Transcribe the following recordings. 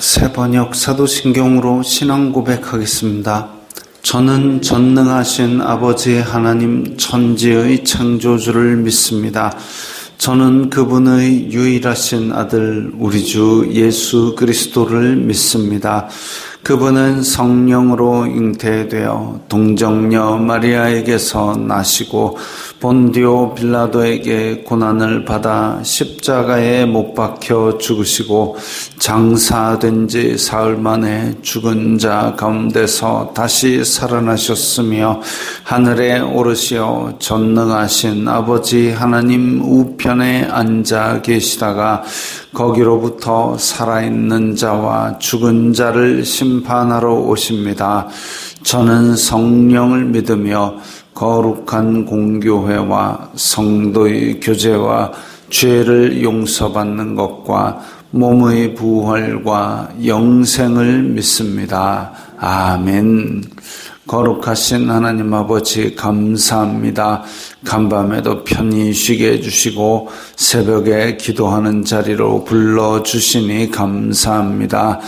새번역 사도신경으로 신앙 고백하겠습니다. 저는 전능하신 아버지 하나님 천지의 창조주를 믿습니다. 저는 그분의 유일하신 아들 우리 주 예수 그리스도를 믿습니다. 그분은 성령으로 잉태되어 동정녀 마리아에게서 나시고 본디오 빌라도에게 고난을 받아 십자가에 못 박혀 죽으시고 장사된 지 사흘 만에 죽은 자 가운데서 다시 살아나셨으며 하늘에 오르시어 전능하신 아버지 하나님 우편에 앉아 계시다가 거기로부터 살아있는 자와 죽은 자를 심판하러 오십니다. 저는 성령을 믿으며 거룩한 공교회와 성도의 교제와 죄를 용서받는 것과 몸의 부활과 영생을 믿습니다. 아멘. 거룩하신 하나님 아버지 감사합니다. 간밤에도 편히 쉬게 해주시고 새벽에 기도하는 자리로 불러주시니 감사합니다.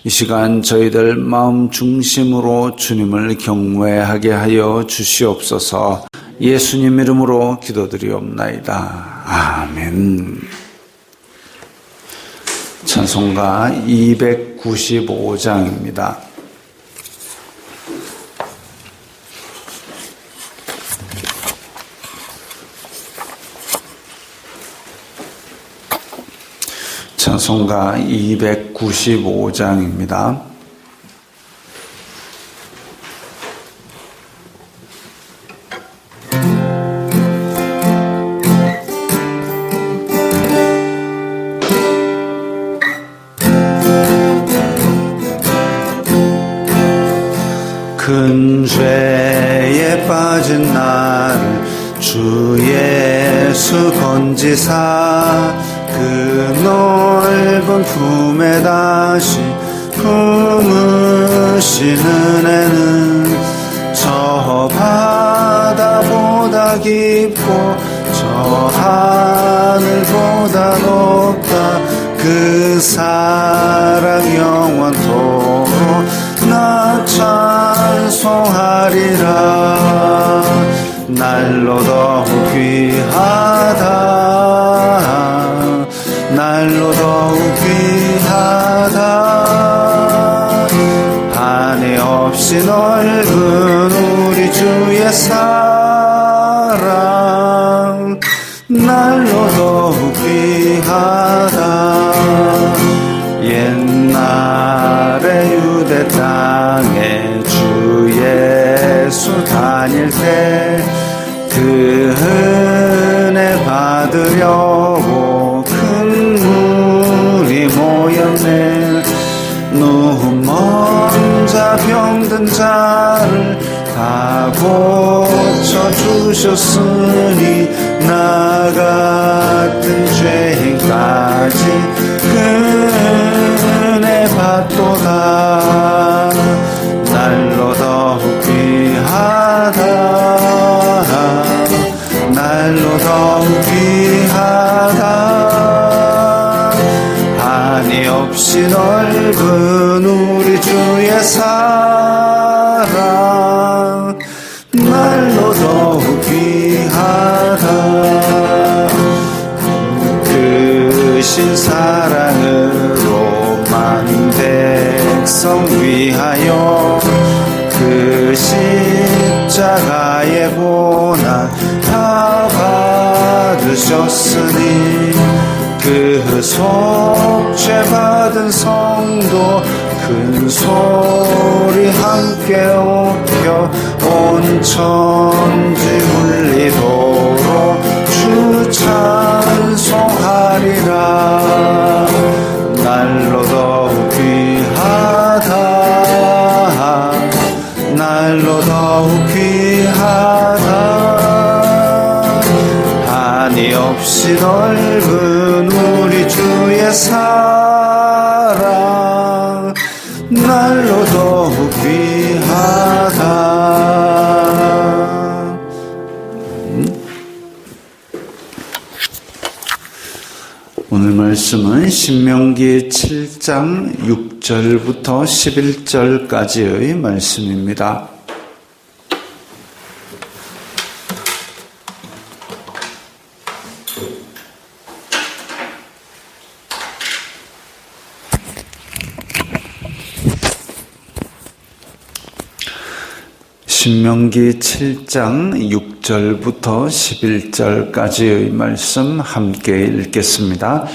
이 시간 저희들 마음 중심으로 주님을 경외하게 하여 주시옵소서. 예수님 이름으로 기도드리옵나이다. 아멘. 찬송가 295장입니다. 찬송가 295장입니다. 큰 죄에 빠진 나를 주 예수 건지사 그 넓은 품에 다시 품으신 은혜는 저 바다보다 깊고 저 하늘보다 높다. 그 사랑 영원토록 나 찬송하리라. 날로 더욱 귀하다. 날로 더욱 귀하다. 한이 없이 넓은 우리 주의 사랑 날로 더욱 귀하다. 옛날에 유대 땅에 주 예수 다닐 때 그 은혜 받으려고 큰 물이 모였네. 눈먼 자 병든 자를 다 고쳐주셨으니 나 같은 죄인까지 그 은혜 받도다. 날로 더욱 귀하다. 날로 더욱 귀하다. 한이 없이 넓은 우리 주의 사랑 날로 더욱 귀하다. 크신 사랑으로 만 백성 위하여 그 십자가의 고난 다 받으셨으니 그 속죄 받은 성도 큰 소리 함께 옮겨 온 천지 울리도록 주 찬송하리라. 날로 더욱 귀하다. 날로 더욱 귀하다. 한이 없이 넓은 우리 주의 사랑 날로 더욱 귀하다. 오늘 말씀은 신명기 7장 6절 6절부터 11절까지의 말씀입니다. 신명기 7장 6절부터 11절까지의 말씀 함께 읽겠습니다.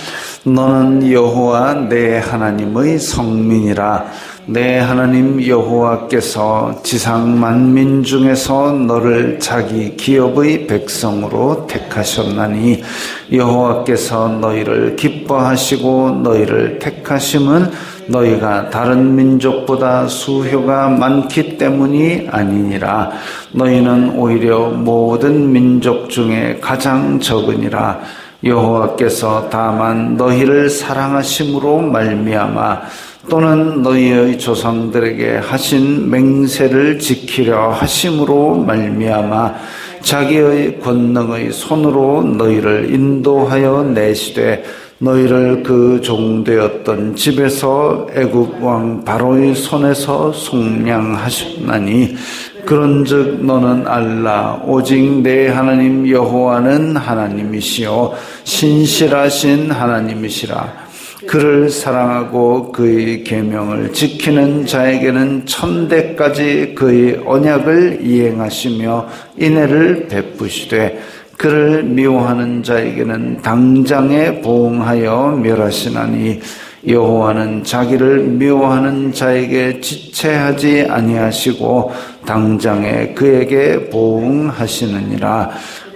너는 여호와 내 하나님의 성민이라. 내 하나님 여호와께서 지상 만민 중에서 너를 자기 기업의 백성으로 택하셨나니 여호와께서 너희를 기뻐하시고 너희를 택하심은 너희가 다른 민족보다 수효가 많기 때문이 아니니라. 너희는 오히려 모든 민족 중에 가장 적으니라. 여호와께서 다만 너희를 사랑하심으로 말미암아 또는 너희의 조상들에게 하신 맹세를 지키려 하심으로 말미암아 자기의 권능의 손으로 너희를 인도하여 내시되 너희를 그 종되었던 집에서 애굽 왕 바로의 손에서 속량하셨나니 그런즉 너는 알라. 오직 내 하나님 여호와는 하나님이시요 신실하신 하나님이시라. 그를 사랑하고 그의 계명을 지키는 자에게는 천대까지 그의 언약을 이행하시며 인애를 베푸시되 그를 미워하는 자에게는 당장에 보응하여 멸하시나니 여호와는 자기를 미워하는 자에게 지체하지 아니하시고 당장에 그에게 보응하시느니라.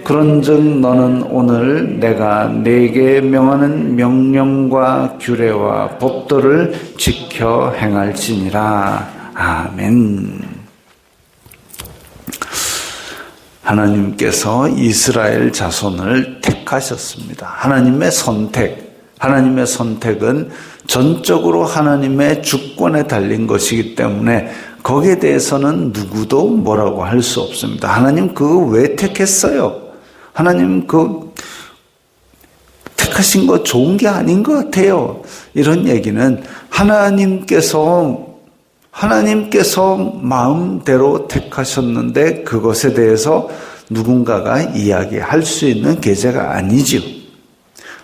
그런즉 너는 오늘 내가 네게 명하는 명령과 규례와 법도를 지켜 행할지니라. 아멘. 하나님께서 이스라엘 자손을 택하셨습니다. 하나님의 선택은 전적으로 하나님의 주권에 달린 것이기 때문에 거기에 대해서는 누구도 뭐라고 할 수 없습니다. 하나님 그거 왜 택했어요? 하나님 그 택하신 거 좋은 게 아닌 것 같아요. 이런 얘기는 하나님께서 마음대로 택하셨는데 그것에 대해서 누군가가 이야기할 수 있는 계제가 아니죠.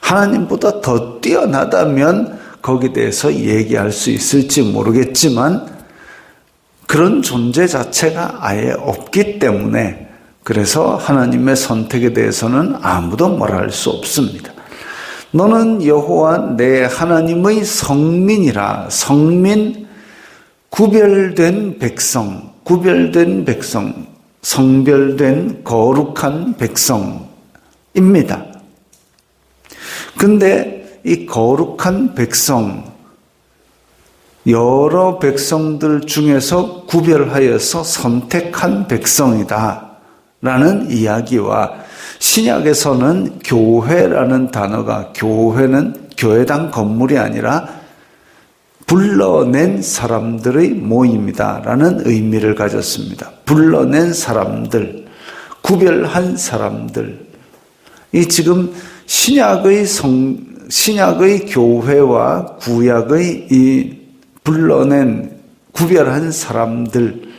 하나님보다 더 뛰어나다면 거기에 대해서 얘기할 수 있을지 모르겠지만 그런 존재 자체가 아예 없기 때문에 그래서 하나님의 선택에 대해서는 아무도 뭐라 할 수 없습니다. 너는 여호와 내 하나님의 성민이라. 성민, 구별된 백성, 성별된 거룩한 백성입니다. 근데 이 거룩한 백성, 여러 백성들 중에서 구별하여서 선택한 백성이다 라는 이야기와 신약에서는 교회라는 단어가, 교회는 교회당 건물이 아니라 불러낸 사람들의 모임이다 라는 의미를 가졌습니다. 불러낸 사람들, 구별한 사람들. 이 지금 신약의 교회와 구약의 이 불러낸 구별한 사람들,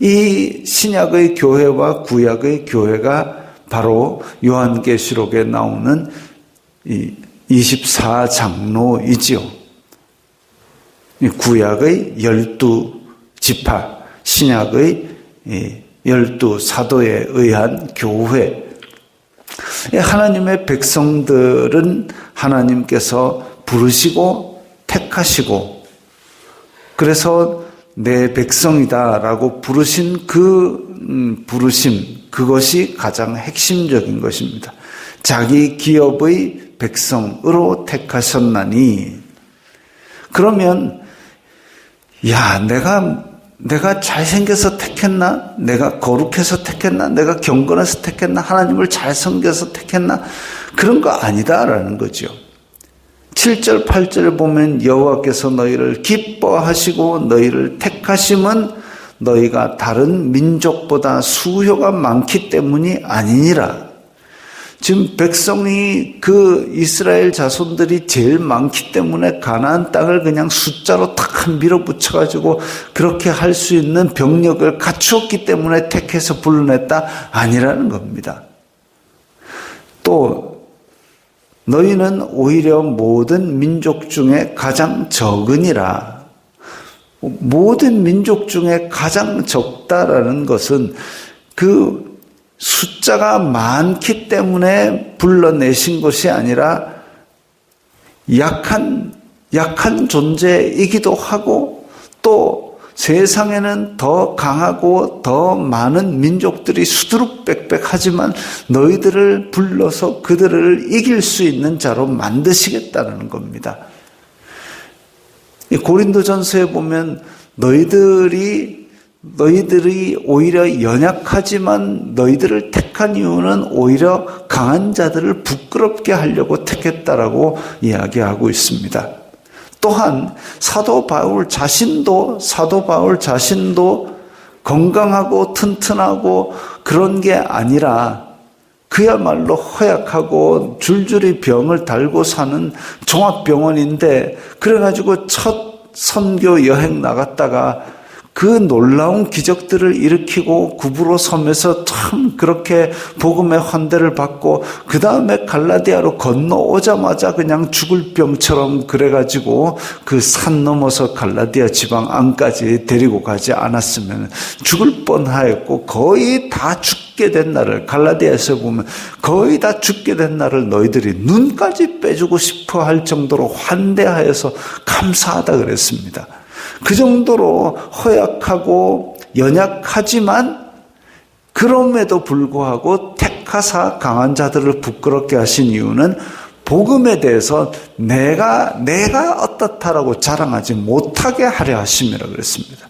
이 신약의 교회와 구약의 교회가 바로 요한계시록에 나오는 이 24장로이지요. 구약의 12지파, 신약의 12사도에 의한 교회. 하나님의 백성들은 하나님께서 부르시고 택하시고 그래서 내 백성이다라고 부르신 그 부르심, 그것이 가장 핵심적인 것입니다. 자기 기업의 백성으로 택하셨나니. 그러면 내가 잘생겨서 택했나? 내가 거룩해서 택했나? 내가 경건해서 택했나? 하나님을 잘 섬겨서 택했나? 그런 거 아니다라는 거죠. 7절, 8절을 보면 여호와께서 너희를 기뻐하시고 너희를 택하심은 너희가 다른 민족보다 수효가 많기 때문이 아니니라. 지금 백성이 그 이스라엘 자손들이 제일 많기 때문에 가나안 땅을 그냥 숫자로 탁 밀어붙여가지고 그렇게 할 수 있는 병력을 갖추었기 때문에 택해서 불러냈다? 아니라는 겁니다. 또 너희는 오히려 모든 민족 중에 가장 적으니라. 모든 민족 중에 가장 적다라는 것은 그 숫자가 많기 때문에 불러내신 것이 아니라 약한 존재이기도 하고 또 세상에는 더 강하고 더 많은 민족들이 수두룩빽빽하지만 너희들을 불러서 그들을 이길 수 있는 자로 만드시겠다는 겁니다. 고린도전서에 보면 너희들이 오히려 연약하지만 너희들을 택한 이유는 오히려 강한 자들을 부끄럽게 하려고 택했다라고 이야기하고 있습니다. 또한 사도 바울 자신도 건강하고 튼튼하고 그런 게 아니라 그야말로 허약하고 줄줄이 병을 달고 사는 종합병원인데 그래가지고 첫 선교 여행 나갔다가 그 놀라운 기적들을 일으키고 굽으로 섬에서 참 그렇게 복음의 환대를 받고 그 다음에 갈라디아로 건너오자마자 그냥 죽을 병처럼 그래가지고 그 산 넘어서 갈라디아 지방 안까지 데리고 가지 않았으면 죽을 뻔하였고 거의 다 죽게 된 날을 갈라디아에서 보면 거의 다 죽게 된 날을 너희들이 눈까지 빼주고 싶어 할 정도로 환대하여서 감사하다 그랬습니다. 그 정도로 허약하고 연약하지만 그럼에도 불구하고 택하사 강한 자들을 부끄럽게 하신 이유는 복음에 대해서 내가 어떻다라고 자랑하지 못하게 하려 하심이라 그랬습니다.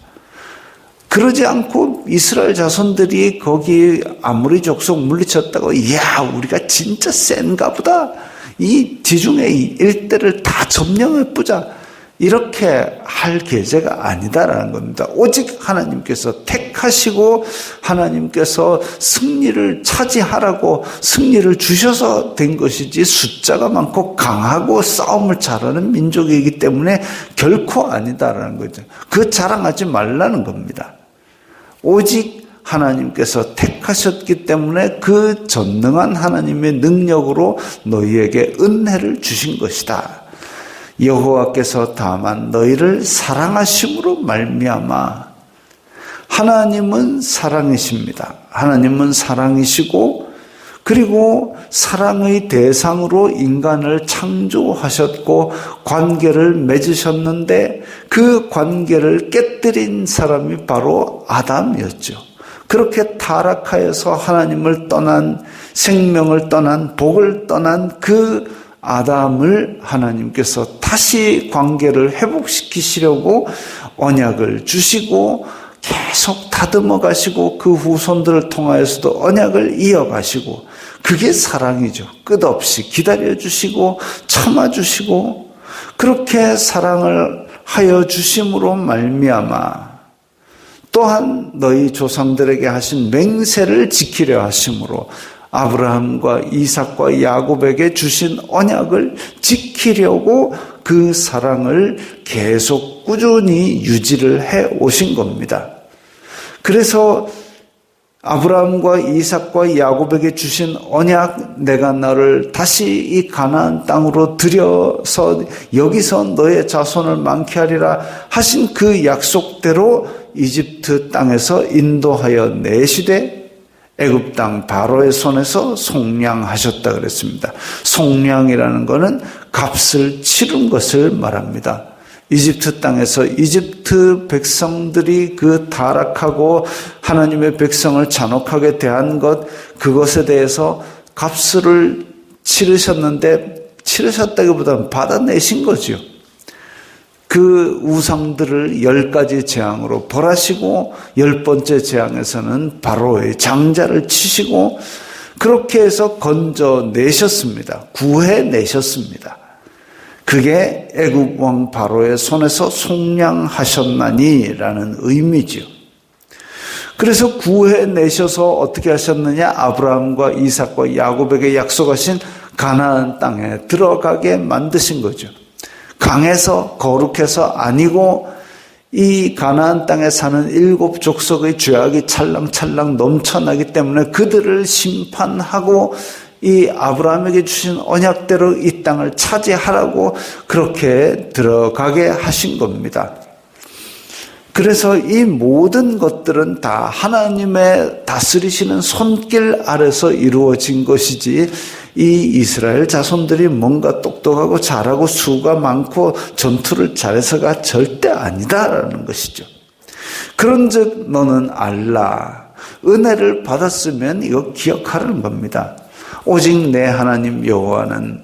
그러지 않고 이스라엘 자손들이 거기 아무리 족속 물리쳤다고 이야 우리가 진짜 센가 보다. 이 지중해 일대를 다 점령해 보자. 이렇게 할 계제가 아니다라는 겁니다. 오직 하나님께서 택하시고 하나님께서 승리를 차지하라고 승리를 주셔서 된 것이지 숫자가 많고 강하고 싸움을 잘하는 민족이기 때문에 결코 아니다라는 거죠. 그 자랑하지 말라는 겁니다. 오직 하나님께서 택하셨기 때문에 그 전능한 하나님의 능력으로 너희에게 은혜를 주신 것이다. 여호와께서 다만 너희를 사랑하심으로 말미암아 하나님은 사랑이십니다. 하나님은 사랑이시고 그리고 사랑의 대상으로 인간을 창조하셨고 관계를 맺으셨는데 그 관계를 깨뜨린 사람이 바로 아담이었죠. 그렇게 타락하여서 하나님을 떠난 생명을 떠난 복을 떠난 그 아담을 하나님께서 다시 관계를 회복시키시려고 언약을 주시고 계속 다듬어 가시고 그 후손들을 통하여서도 언약을 이어가시고 그게 사랑이죠. 끝없이 기다려 주시고 참아 주시고 그렇게 사랑을 하여 주심으로 말미암아 또한 너희 조상들에게 하신 맹세를 지키려 하심으로 아브라함과 이삭과 야곱에게 주신 언약을 지키려고 그 사랑을 계속 꾸준히 유지를 해 오신 겁니다. 그래서 아브라함과 이삭과 야곱에게 주신 언약, 내가 너를 다시 이 가나안 땅으로 들여서 여기서 너의 자손을 많게 하리라 하신 그 약속대로 이집트 땅에서 인도하여 내시되 애굽 땅 바로의 손에서 속량하셨다 그랬습니다. 속량이라는 것은 값을 치른 것을 말합니다. 이집트 땅에서 이집트 백성들이 그 타락하고 하나님의 백성을 잔혹하게 대한 것, 그것에 대해서 값을 치르셨는데 치르셨다기보다는 받아내신 거죠. 그 우상들을 10가지 재앙으로 벌하시고 10번째 재앙에서는 바로의 장자를 치시고 그렇게 해서 건져내셨습니다. 구해내셨습니다. 그게 애굽 왕 바로의 손에서 속량하셨나니라는 의미지요. 그래서 구해내셔서 어떻게 하셨느냐? 아브라함과 이삭과 야곱에게 약속하신 가나안 땅에 들어가게 만드신 거죠. 강해서 거룩해서 아니고 이 가나안 땅에 사는 7 족속의 죄악이 찰랑찰랑 넘쳐나기 때문에 그들을 심판하고 이 아브라함에게 주신 언약대로 이 땅을 차지하라고 그렇게 들어가게 하신 겁니다. 그래서 이 모든 것들은 다 하나님의 다스리시는 손길 아래서 이루어진 것이지 이 이스라엘 자손들이 뭔가 똑똑하고 잘하고 수가 많고 전투를 잘해서가 절대 아니다라는 것이죠. 그런즉 너는 알라. 은혜를 받았으면 이거 기억하라는 겁니다. 오직 내 하나님 여호와는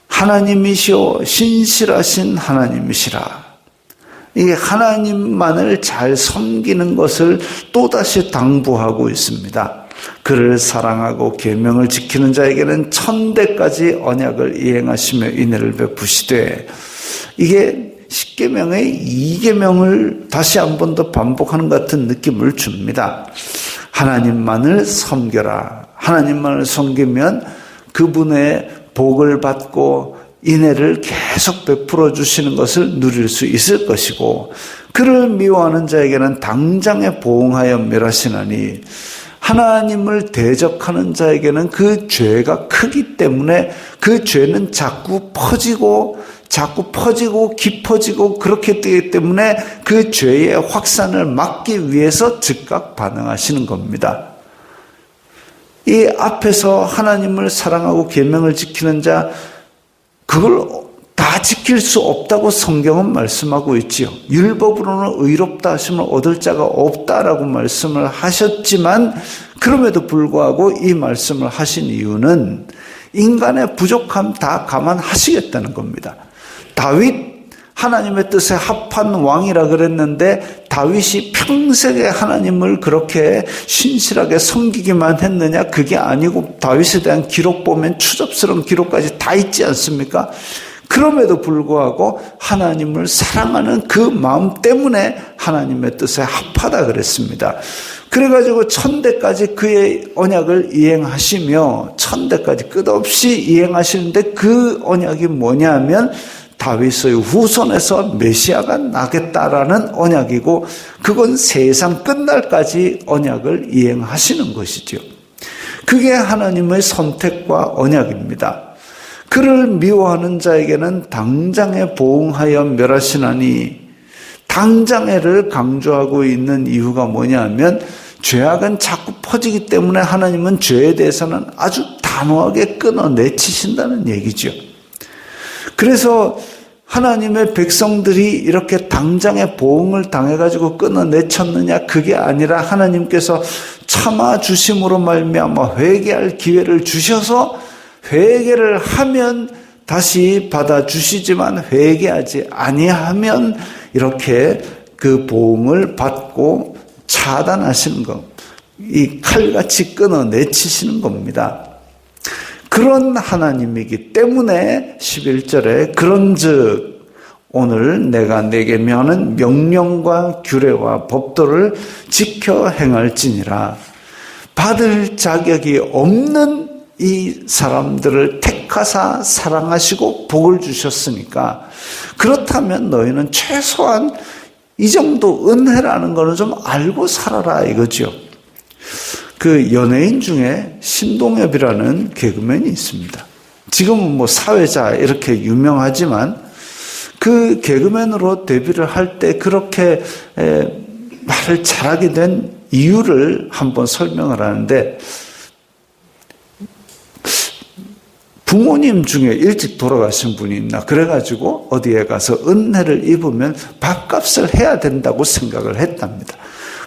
하나님이시오 신실하신 하나님이시라. 이게 하나님만을 잘 섬기는 것을 또다시 당부하고 있습니다. 그를 사랑하고 계명을 지키는 자에게는 천대까지 언약을 이행하시며 인애를 베푸시되, 이게 10계명의 2계명을 다시 한 번 더 반복하는 것 같은 느낌을 줍니다. 하나님만을 섬겨라. 하나님만을 섬기면 그분의 복을 받고 인애를 계속 베풀어 주시는 것을 누릴 수 있을 것이고, 그를 미워하는 자에게는 당장에 보응하여 멸하시나니, 하나님을 대적하는 자에게는 그 죄가 크기 때문에 그 죄는 자꾸 퍼지고 깊어지고 그렇게 되기 때문에 그 죄의 확산을 막기 위해서 즉각 반응하시는 겁니다. 이 앞에서 하나님을 사랑하고 계명을 지키는 자, 그걸 다 지킬 수 없다고 성경은 말씀하고 있지요. 율법으로는 의롭다 하시면 얻을 자가 없다라고 말씀을 하셨지만, 그럼에도 불구하고 이 말씀을 하신 이유는 인간의 부족함 다 감안하시겠다는 겁니다. 다윗, 하나님의 뜻에 합한 왕이라 그랬는데 다윗이 평생에 하나님을 그렇게 신실하게 섬기기만 했느냐? 그게 아니고 다윗에 대한 기록 보면 추접스러운 기록까지 다 있지 않습니까? 그럼에도 불구하고 하나님을 사랑하는 그 마음 때문에 하나님의 뜻에 합하다 그랬습니다. 그래가지고 천대까지 그의 언약을 이행하시며 천대까지 끝없이 이행하시는데, 그 언약이 뭐냐면 다윗의 후손에서 메시아가 나겠다라는 언약이고, 그건 세상 끝날까지 언약을 이행하시는 것이죠. 그게 하나님의 선택과 언약입니다. 그를 미워하는 자에게는 당장에 보응하여 멸하시나니, 당장에를 강조하고 있는 이유가 뭐냐면, 죄악은 자꾸 퍼지기 때문에 하나님은 죄에 대해서는 아주 단호하게 끊어내치신다는 얘기죠. 그래서 하나님의 백성들이 이렇게 당장에 보응을 당해가지고 끊어내쳤느냐? 그게 아니라 하나님께서 참아주심으로 말미암아 회개할 기회를 주셔서 회개를 하면 다시 받아주시지만 회개하지 아니하면 이렇게 그 보응을 받고 차단하시는 것, 이 칼같이 끊어내치시는 겁니다. 그런 하나님이기 때문에 11절에 그런즉 오늘 내가 네게 명하는 명령과 규례와 법도를 지켜 행할지니라. 받을 자격이 없는 이 사람들을 택하사 사랑하시고 복을 주셨으니까, 그렇다면 너희는 최소한 이 정도 은혜라는 거는 좀 알고 살아라 이거죠. 그 연예인 중에 신동엽이라는 개그맨이 있습니다. 지금은 뭐 사회자 이렇게 유명하지만 그 개그맨으로 데뷔를 할 때 그렇게 말을 잘하게 된 이유를 한번 설명을 하는데, 부모님 중에 일찍 돌아가신 분이 있나 그래가지고 어디에 가서 은혜를 입으면 밥값을 해야 된다고 생각을 했답니다.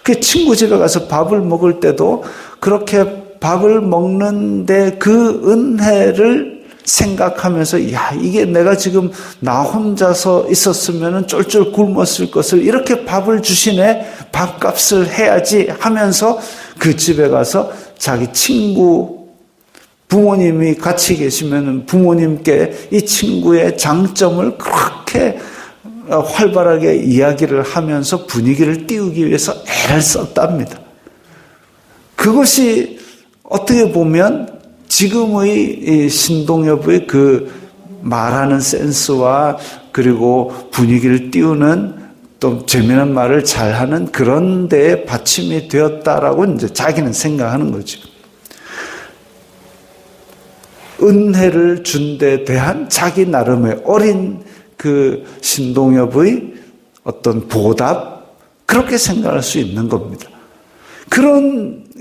그 친구 집에 가서 밥을 먹을 때도 그렇게 밥을 먹는데 그 은혜를 생각하면서, 야, 이게 내가 지금 나 혼자서 있었으면 쫄쫄 굶었을 것을 이렇게 밥을 주시네, 밥값을 해야지 하면서 그 집에 가서 자기 친구 부모님이 같이 계시면 부모님께 이 친구의 장점을 그렇게 활발하게 이야기를 하면서 분위기를 띄우기 위해서 애를 썼답니다. 그것이 어떻게 보면 지금의 이 신동엽의 그 말하는 센스와 그리고 분위기를 띄우는 또 재미난 말을 잘하는 그런 데에 받침이 되었다라고 이제 자기는 생각하는 거죠. 은혜를 준 데 대한 자기 나름의 어린 그 신동엽의 어떤 보답, 그렇게 생각할 수 있는 겁니다.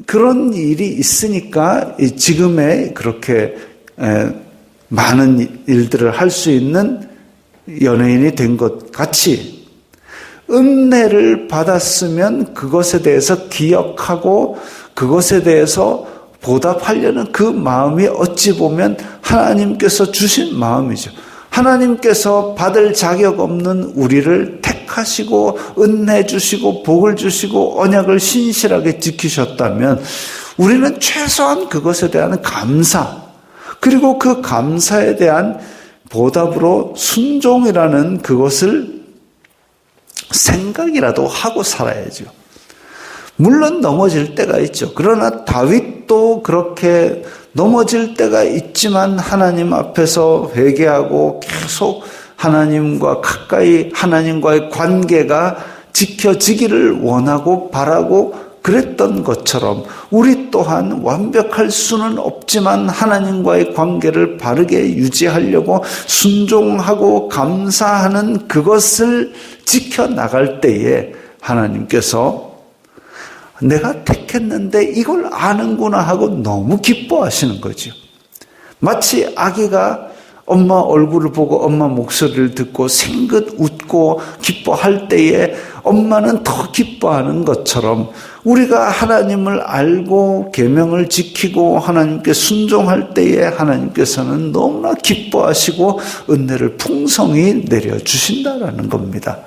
그런 일이 있으니까 지금의 그렇게 많은 일들을 할 수 있는 연예인이 된 것 같이, 은혜를 받았으면 그것에 대해서 기억하고 그것에 대해서 보답하려는 그 마음이 어찌 보면 하나님께서 주신 마음이죠. 하나님께서 받을 자격 없는 우리를 택하시고 은혜 주시고 복을 주시고 언약을 신실하게 지키셨다면 우리는 최소한 그것에 대한 감사, 그리고 그 감사에 대한 보답으로 순종이라는 그것을 생각이라도 하고 살아야죠. 물론 넘어질 때가 있죠. 그러나 다윗도 그렇게 넘어질 때가 있지만 하나님 앞에서 회개하고 계속 하나님과 가까이, 하나님과의 관계가 지켜지기를 원하고 바라고 그랬던 것처럼 우리 또한 완벽할 수는 없지만 하나님과의 관계를 바르게 유지하려고 순종하고 감사하는 그것을 지켜나갈 때에 하나님께서 내가 택했는데 이걸 아는구나 하고 너무 기뻐하시는 거죠. 마치 아기가 엄마 얼굴을 보고 엄마 목소리를 듣고 생긋 웃고 기뻐할 때에 엄마는 더 기뻐하는 것처럼 우리가 하나님을 알고 계명을 지키고 하나님께 순종할 때에 하나님께서는 너무나 기뻐하시고 은혜를 풍성히 내려주신다라는 겁니다.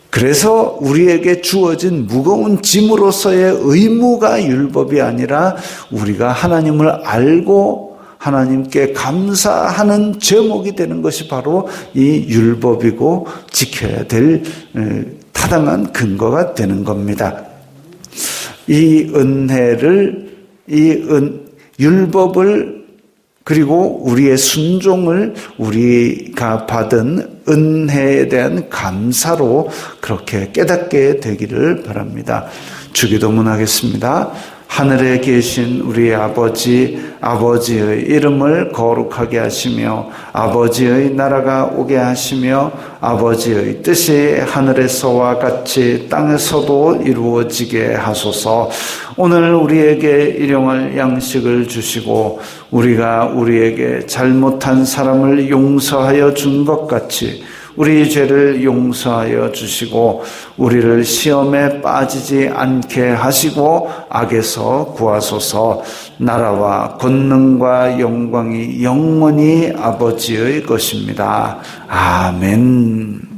그래서 우리에게 주어진 무거운 짐으로서의 의무가 율법이 아니라 우리가 하나님을 알고 하나님께 감사하는 제목이 되는 것이 바로 이 율법이고 지켜야 될 타당한 근거가 되는 겁니다. 이 은혜를, 율법을 그리고 우리의 순종을 우리가 받은 은혜에 대한 감사로 그렇게 깨닫게 되기를 바랍니다. 주기도문하겠습니다. 하늘에 계신 우리 아버지의 이름을 거룩하게 하시며 아버지의 나라가 오게 하시며 아버지의 뜻이 하늘에서와 같이 땅에서도 이루어지게 하소서. 오늘 우리에게 일용할 양식을 주시고 우리가 우리에게 잘못한 사람을 용서하여 준 것 같이 우리 죄를 용서하여 주시고 우리를 시험에 빠지지 않게 하시고 악에서 구하소서. 나라와 권능과 영광이 영원히 아버지의 것입니다. 아멘.